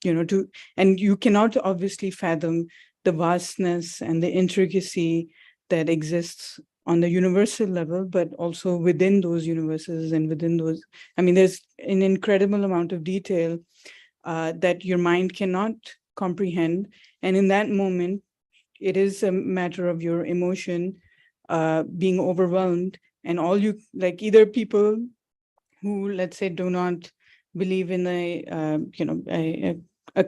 you cannot obviously fathom the vastness and the intricacy that exists on the universal level, but also within those universes and within those, there's an incredible amount of detail that your mind cannot comprehend. And in that moment, it is a matter of your emotion being overwhelmed, and all you, like either people who, let's say, do not believe in a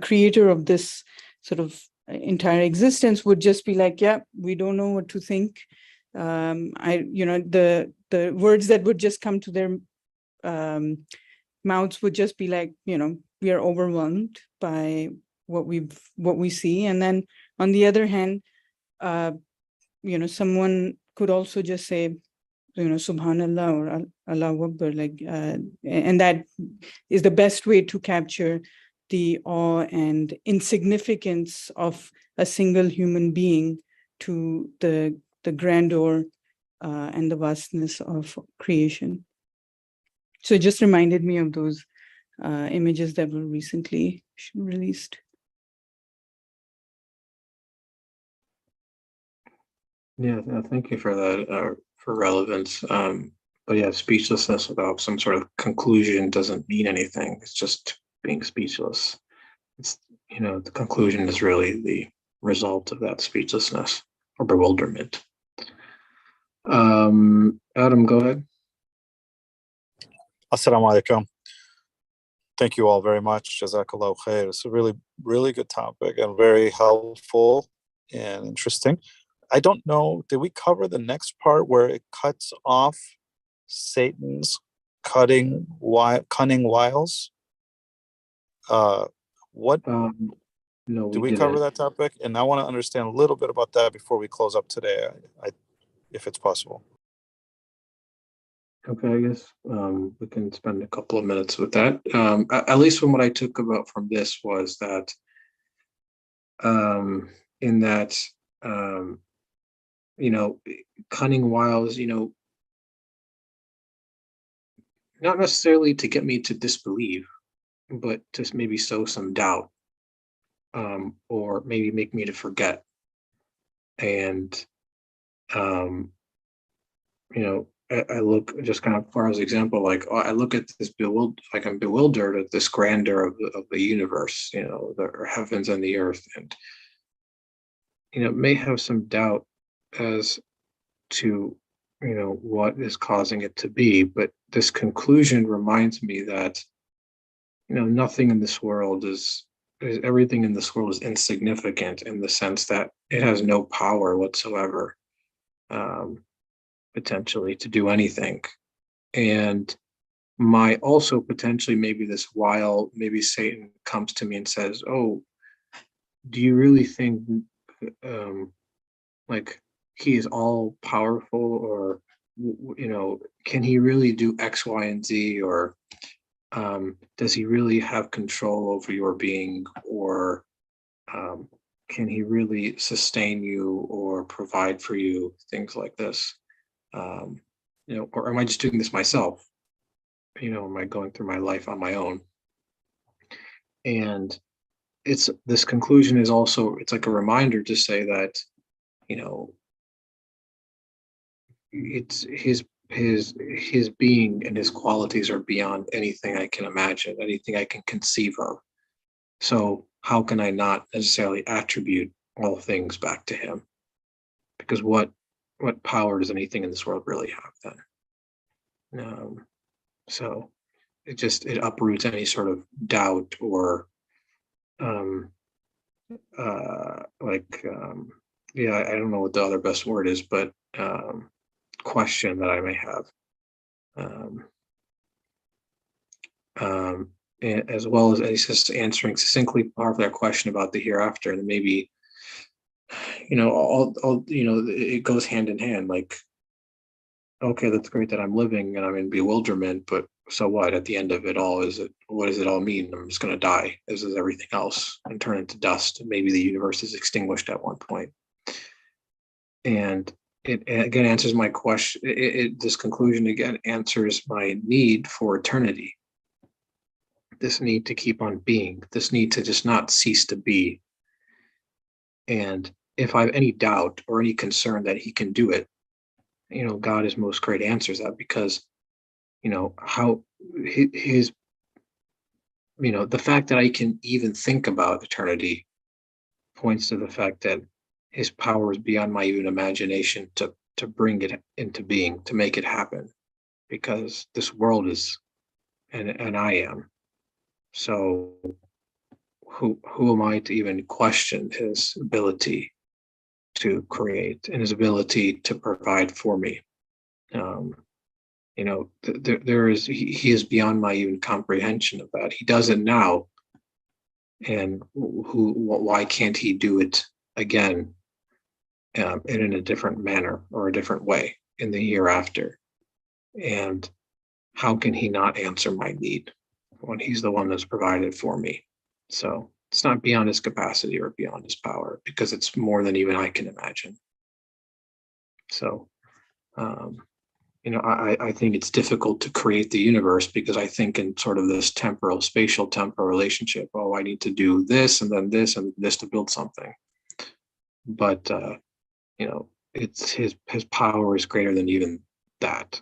creator of this sort of entire existence would just be like, yeah, we don't know what to think. The words that would just come to their mouths would just be like, we are overwhelmed by what we see. And then on the other hand, someone could also just say, Subhanallah or Allahu Akbar, and that is the best way to capture the awe and insignificance of a single human being to the grandeur and the vastness of creation. So it just reminded me of those images that were recently released. Yeah, thank you for that, for relevance. But yeah, speechlessness without some sort of conclusion doesn't mean anything. It's just being speechless. It's, the conclusion is really the result of that speechlessness or bewilderment. Adam, go ahead. Assalamu alaikum. Thank you all very much. Jazakallahu khair. It's a really, really good topic and very helpful and interesting. I don't know, did we cover the next part where it cuts off Satan's cunning wiles? No, did we cover that topic? And I want to understand a little bit about that before we close up today, if it's possible. Okay, I guess we can spend a couple of minutes with that. At least from what I took about from this was that in that cunning wiles, not necessarily to get me to disbelieve, but to maybe sow some doubt, or maybe make me to forget. And I look just kind of far as example, like I look at this I'm bewildered at this grandeur of the universe, the heavens and the earth, and may have some doubt as to what is causing it to be. But this conclusion reminds me that nothing in this world everything in this world is insignificant, in the sense that it has no power whatsoever, potentially, to do anything. And also potentially, maybe maybe Satan comes to me and says, oh, do you really think like he is all powerful, or can he really do X, Y, and Z, or does he really have control over your being, or can he really sustain you or provide for you, things like this? Or am I just doing this myself? Am I going through my life on my own? And this conclusion is also, it's like a reminder to say that, it's his being and his qualities are beyond anything I can imagine, anything I can conceive of. So how can I not necessarily attribute all things back to him? Because what power does anything in this world really have then? So it uproots any sort of doubt or I don't know what the other best word is, but question that I may have, and as well as he's just answering succinctly part of that question about the hereafter, and maybe it goes hand in hand. Like, okay, that's great that I'm living and I'm in bewilderment, but so what? At the end of it all, what does it all mean? I'm just going to die, as is everything else, and turn into dust. Maybe the universe is extinguished at one point. And it again answers my question. This conclusion again answers my need for eternity. This need to keep on being. This need to just not cease to be. And if I have any doubt or any concern that he can do it, God is most great answers that, because how his the fact that I can even think about eternity points to the fact that his power is beyond my even imagination to bring it into being, to make it happen, because this world is and I am. So who am I to even question his ability to create and his ability to provide for me? There is he is beyond my even comprehension of that. He does it now, and why can't he do it again, and in a different manner or a different way in the hereafter? And how can he not answer my need when he's the one that's provided for me? So it's not beyond his capacity or beyond his power, because it's more than even I can imagine. So I think it's difficult to create the universe because I think in sort of this spatial temporal relationship. Oh, I need to do this and then this and this to build something. But it's his power is greater than even that.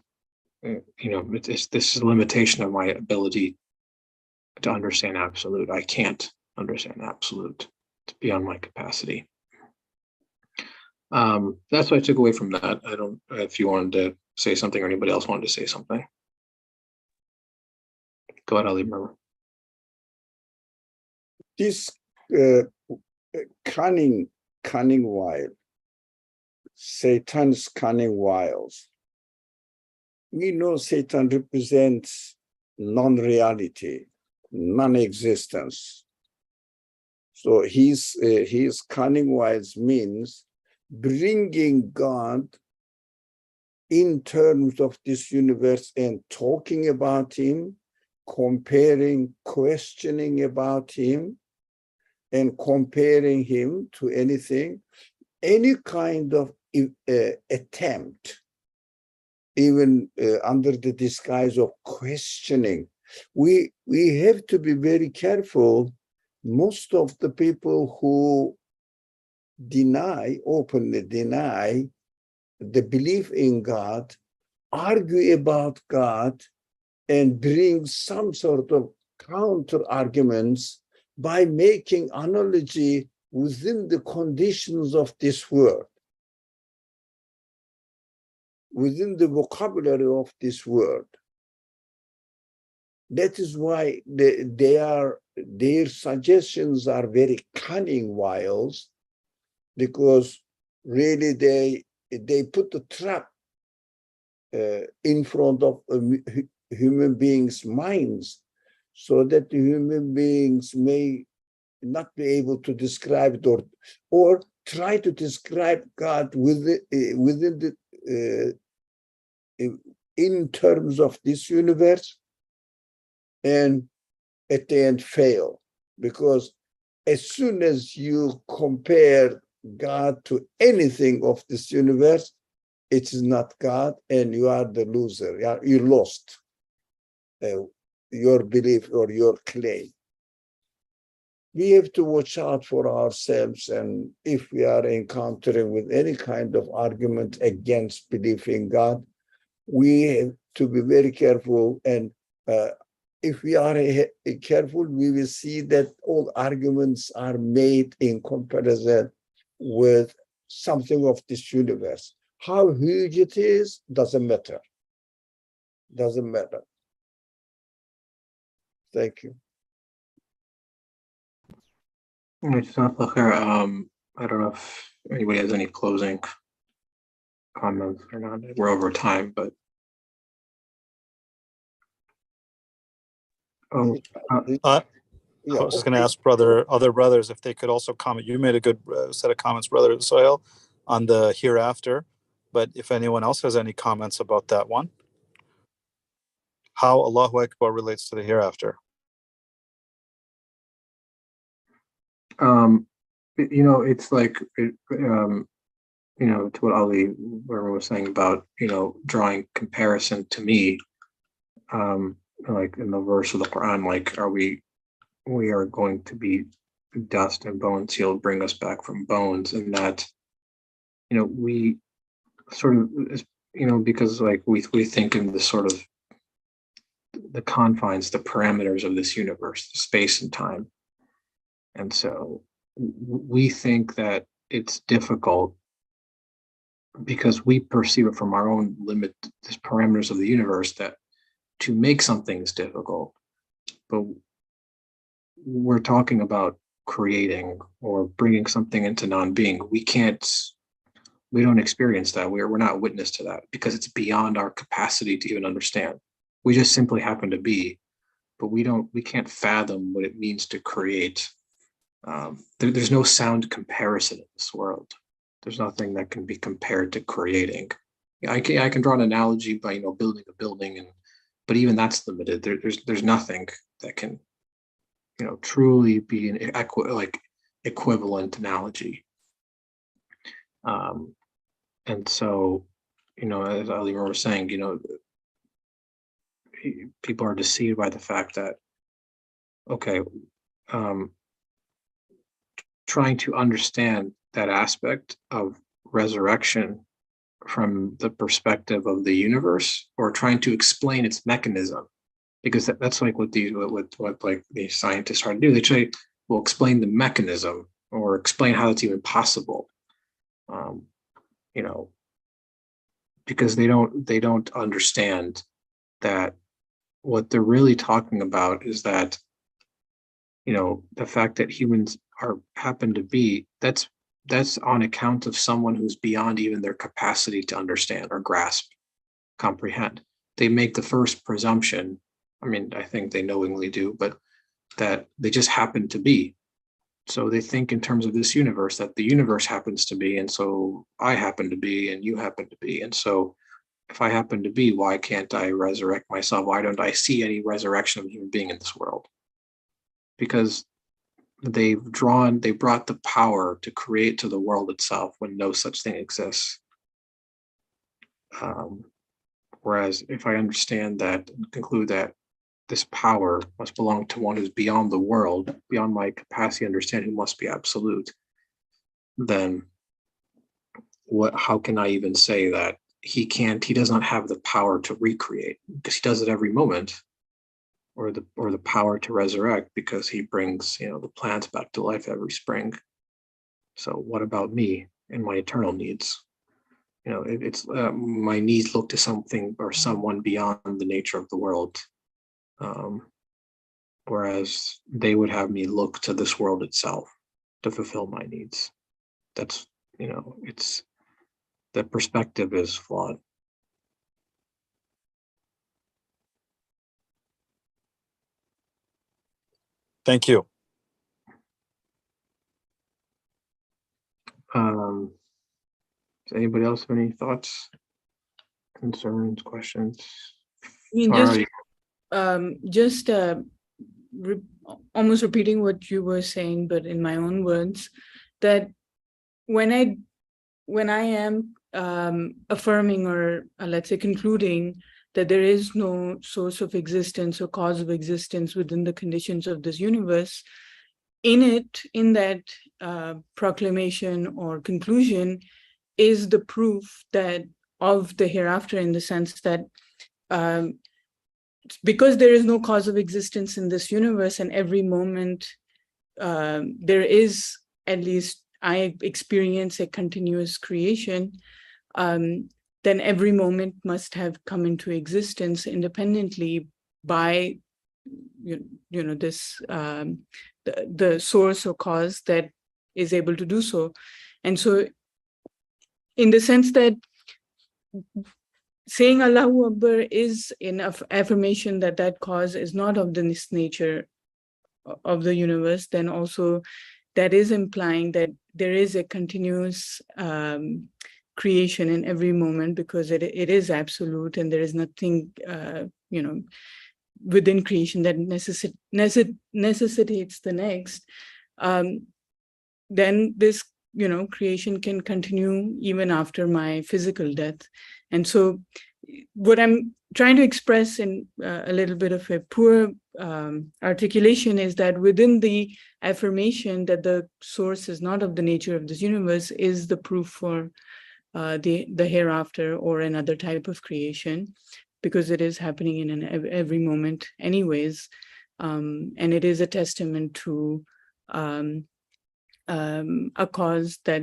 This is a limitation of my ability to understand absolute. I can't understand absolute. It's beyond my capacity. That's what I took away from that. I don't. If you wanted to say something, or anybody else wanted to say something, go ahead, Ali. Remember This cunning wile, Satan's cunning wiles. We know Satan represents non-reality, non-existence. So his cunning wiles means bringing God in terms of this universe and talking about him, comparing, questioning about him, and comparing him to anything, any kind of attempt, even under the disguise of questioning. We have to be very careful. Most of the people who openly deny the belief in God, argue about God and bring some sort of counter arguments by making analogy within the conditions of this world, within the vocabulary of this world. That is why their suggestions are very cunning wiles, because really they put the trap in front of human beings' minds, so that the human beings may not be able to describe it, or try to describe God in terms of this universe, and at the end fail, because as soon as you compare God to anything of this universe, it is not God, and you are the loser. You lost your belief or your claim. We have to watch out for ourselves, and if we are encountering with any kind of argument against belief in God, we have to be very careful. And if we are careful, we will see that all arguments are made in comparison with something of this universe. How huge it is doesn't matter. Doesn't matter. Thank you. I don't know if anybody has any closing comments or not. We're over time, but I was just going to ask other brothers if they could also comment. You made a good set of comments, Brother Sohail, on the hereafter, but if anyone else has any comments about that one, how Allahu Akbar relates to the hereafter. It's like, to what Ali was saying about, drawing comparison to me, like in the verse of the Quran, like, we are going to be dust and bones, he'll bring us back from bones, and that, we sort of, because like we think in the sort of the confines, the parameters of this universe, the space and time. And so we think that it's difficult because we perceive it from our own limit, the parameters of the universe, that to make something is difficult. But we're talking about creating or bringing something into non-being. We don't experience that. We're not witness to that because it's beyond our capacity to even understand. We just simply happen to be, but we can't fathom what it means to create. There's no sound comparison in this world. There's nothing that can be compared to creating. I can draw an analogy by building a building, but even that's limited. There's nothing that can truly be an equivalent analogy. And so as Ali was saying, people are deceived by the fact that, okay, trying to understand that aspect of resurrection from the perspective of the universe, or trying to explain its mechanism, because that's like what like these scientists try to do. They try, well, explain the mechanism or explain how it's even possible. Because they don't understand that what they're really talking about is that, the fact that humans happen to be, that's on account of someone who's beyond even their capacity to understand or grasp, comprehend. They make the first presumption, I think they knowingly do, but that they just happen to be. So they think in terms of this universe, that the universe happens to be, and so I happen to be, and you happen to be. And so if I happen to be, why can't I resurrect myself? Why don't I see any resurrection of a human being in this world? Because they brought the power to create to the world itself when no such thing exists. Whereas if I understand that and conclude that this power must belong to one who's beyond the world, beyond my capacity to understand, who must be absolute, then how can I even say that he does not have the power to recreate, because he does it every moment, or the power to resurrect, because he brings, the plants back to life every spring. So what about me and my eternal needs? It's my needs look to something or someone beyond the nature of the world. Whereas they would have me look to this world itself to fulfill my needs. That's, it's, the perspective is flawed. Thank you. Does anybody else have any thoughts, concerns, questions? Almost repeating what you were saying, but in my own words, that when I am affirming, or let's say concluding, that there is no source of existence or cause of existence within the conditions of this universe, in that proclamation or conclusion is the proof that of the hereafter, in the sense that because there is no cause of existence in this universe, and every moment there is, at least I experience, a continuous creation, then every moment must have come into existence independently by this the source or cause that is able to do so. And so in the sense that saying Allahu Akbar is enough affirmation that that cause is not of this nature of the universe, then also that is implying that there is a continuous creation in every moment, because it is absolute, and there is nothing within creation that necessitates the next. Then this creation can continue even after my physical death. And so what I'm trying to express in a little bit of a poor articulation is that within the affirmation that the source is not of the nature of this universe is the proof for the hereafter, or another type of creation, because it is happening in every moment anyways. And it is a testament to a cause that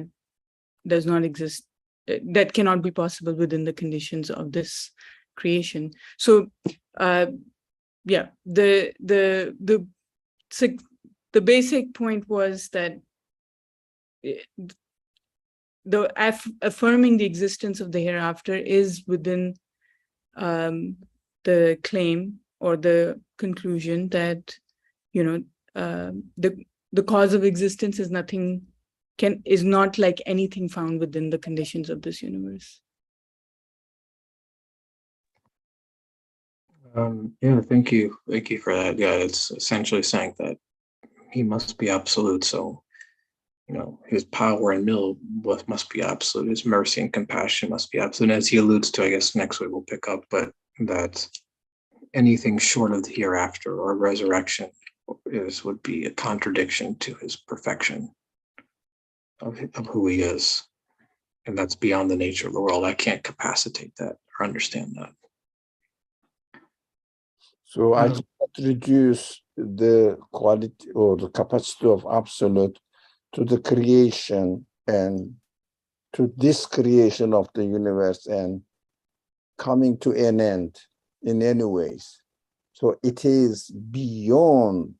does not exist, that cannot be possible within the conditions of this creation. So the basic point was that affirming the existence of the hereafter is within the claim or the conclusion that the cause of existence is not like anything found within the conditions of this universe. Thank you for that. Yeah, it's essentially saying that he must be absolute. So his power and will must be absolute. His mercy and compassion must be absolute. And as he alludes to, I guess next week we'll pick up, but that anything short of the hereafter or resurrection would be a contradiction to his perfection of who he is. And that's beyond the nature of the world. I can't capacitate that or understand that. So I cannot reduce the quality or the capacity of absolute to the creation and to this creation of the universe and coming to an end in any ways. So it is beyond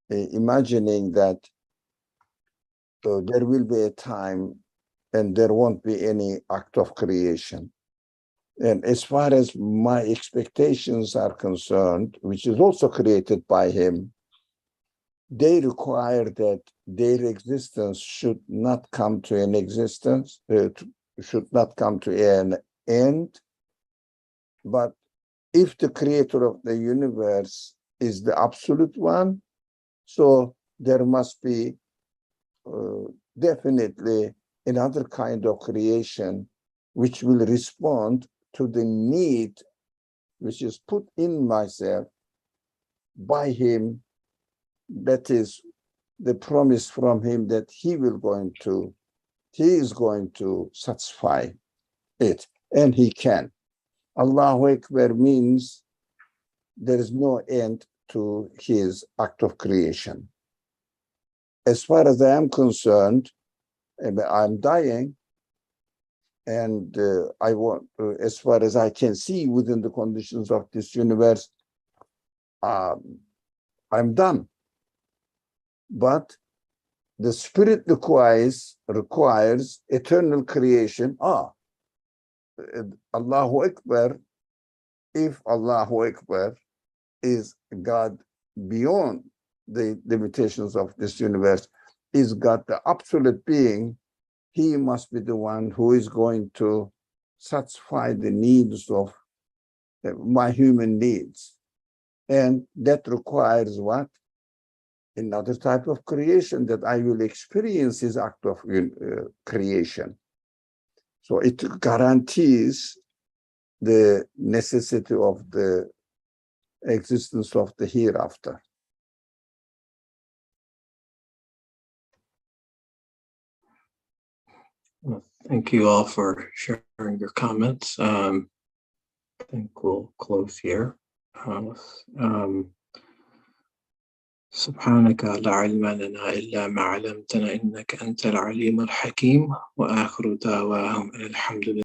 imagining that there will be a time and there won't be any act of creation. And as far as my expectations are concerned, which is also created by him, they require that their existence should not come to an existence, should not come to an end. But if the creator of the universe is the absolute one, so there must be definitely another kind of creation which will respond to the need which is put in myself by him. That is the promise from him that he is going to satisfy it, and he can. Allahu Akbar means there is no end to his act of creation. As far as I am concerned, I'm dying, and I want, as far as I can see within the conditions of this universe, I'm done. But the spirit requires eternal creation. Allahu Akbar, if Allahu Akbar is God beyond the limitations of this universe, is God the absolute being, he must be the one who is going to satisfy the needs of my human needs. And that requires what? Another type of creation, that I will experience his act of creation. So it guarantees the necessity of the existence of the hereafter. Well, thank you all for sharing your comments. I think we'll close here. سبحانك لا علم لنا إلا ما علمتنا إنك أنت العليم الحكيم وآخر دعواهم الحمد لله